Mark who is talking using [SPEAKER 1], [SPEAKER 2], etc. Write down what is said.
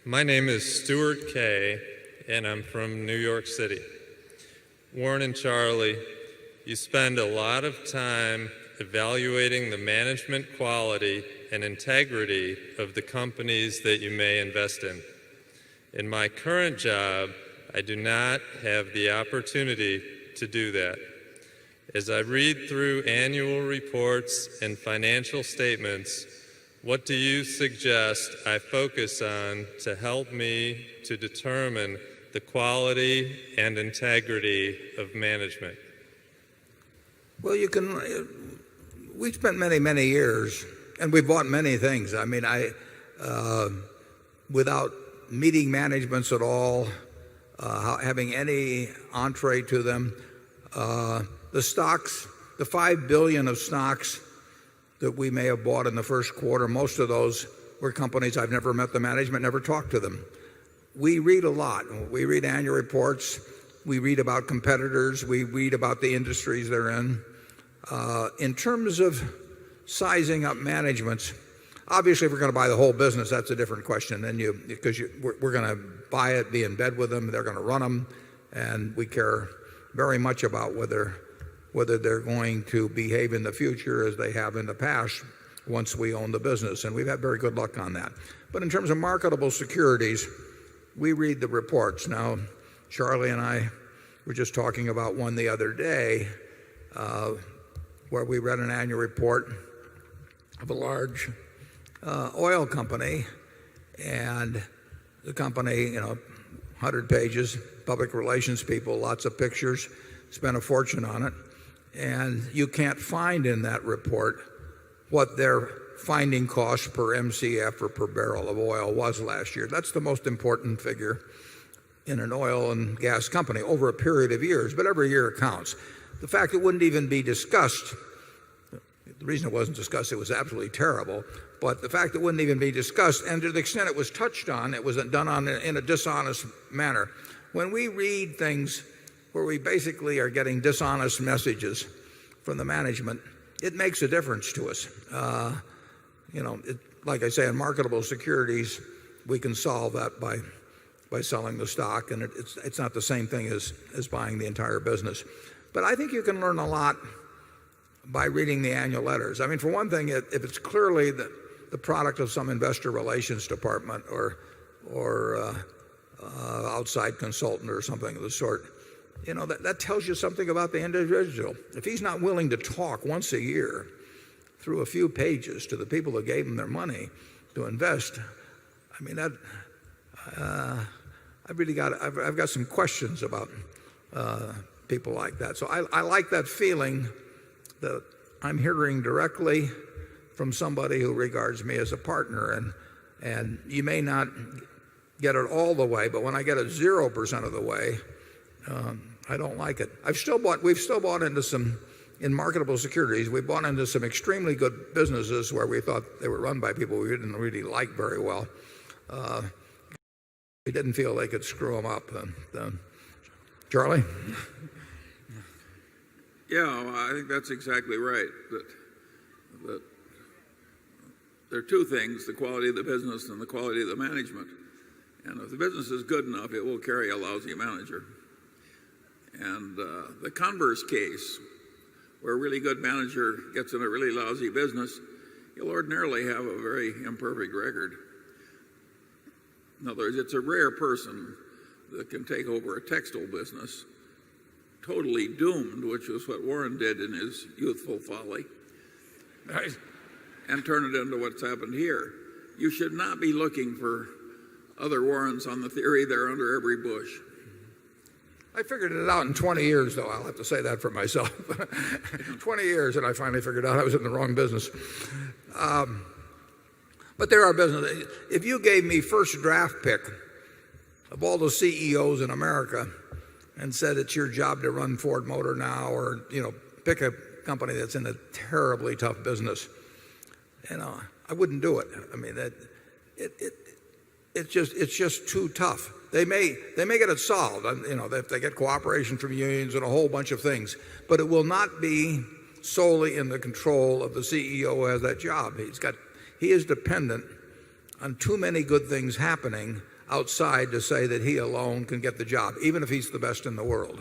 [SPEAKER 1] My name is Stuart Kay, and I'm from New York City. Warren and Charlie, you spend a lot of time evaluating the management quality and integrity of the companies that you may invest in. In my current job, I do not have the opportunity to do that. As I read through annual reports and financial statements, what do you suggest I focus on to help me to determine the quality and integrity of management?
[SPEAKER 2] Well, we spent many, many years, and we bought many things. I mean, without meeting managements at all, having any entree to them, the stocks, the $5 billion of stocks that we may have bought in the first quarter, most of those were companies I've never met the management, never talked to them. We read a lot. We read annual reports. We read about competitors. We read about the industries they're in. In terms of sizing up managements, obviously if we're going to buy the whole business, that's a different question. Because we're going to buy it, be in bed with them, they're going to run them, and we care very much about whether they're going to behave in the future as they have in the past once we own the business. And we've had very good luck on that. But in terms of marketable securities, we read the reports. Now, Charlie and I were just talking about one the other day where we read an annual report of a large oil company. And the company, 100 pages, public relations people, lots of pictures, spent a fortune on it. And you can't find in that report what their finding cost per MCF or per barrel of oil was last year. That's the most important figure in an oil and gas company over a period of years, but every year it counts. The fact it wouldn't even be discussed, the reason it wasn't discussed, it was absolutely terrible, but the fact it wouldn't even be discussed, and to the extent it was touched on, it was done in a dishonest manner. When we read things where we basically are getting dishonest messages from the management, it makes a difference to us. Like I say, in marketable securities, we can solve that by selling the stock, and it's not the same thing as buying the entire business. But I think you can learn a lot by reading the annual letters. I mean, for one thing, if it's clearly the product of some investor relations department or outside consultant or something of the sort, that tells you something about the individual. If he's not willing to talk once a year through a few pages to the people that gave him their money to invest, I mean, I've got some questions about people like that. So I like that feeling that I'm hearing directly from somebody who regards me as a partner. And you may not get it all the way, but when I get it 0% of the way, I don't like it. We've still bought into some, in marketable securities, we bought into some extremely good businesses where we thought they were run by people we didn't really like very well. We didn't feel they could screw them up. Charlie?
[SPEAKER 3] Yeah, I think that's exactly right. That there are two things, the quality of the business and the quality of the management. And if the business is good enough, it will carry a lousy manager. And the converse case, where a really good manager gets in a really lousy business, you'll ordinarily have a very imperfect record. In other words, it's a rare person that can take over a textile business totally doomed, which was what Warren did in his youthful folly, and turn it into what's happened here. You should not be looking for other Warrens on the theory they're under every bush.
[SPEAKER 2] I figured it out in 20 years, though. I'll have to say that for myself. 20 years, and I finally figured out I was in the wrong business. But there are businesses. If you gave me first draft pick of all the CEOs in America and said it's your job to run Ford Motor now, or pick a company that's in a terribly tough business, I wouldn't do it. I mean, it's just too tough. They may get it solved, if they get cooperation from unions and a whole bunch of things, but it will not be solely in the control of the CEO who has that job. He is dependent on too many good things happening outside to say that he alone can get the job, even if he's the best in the world.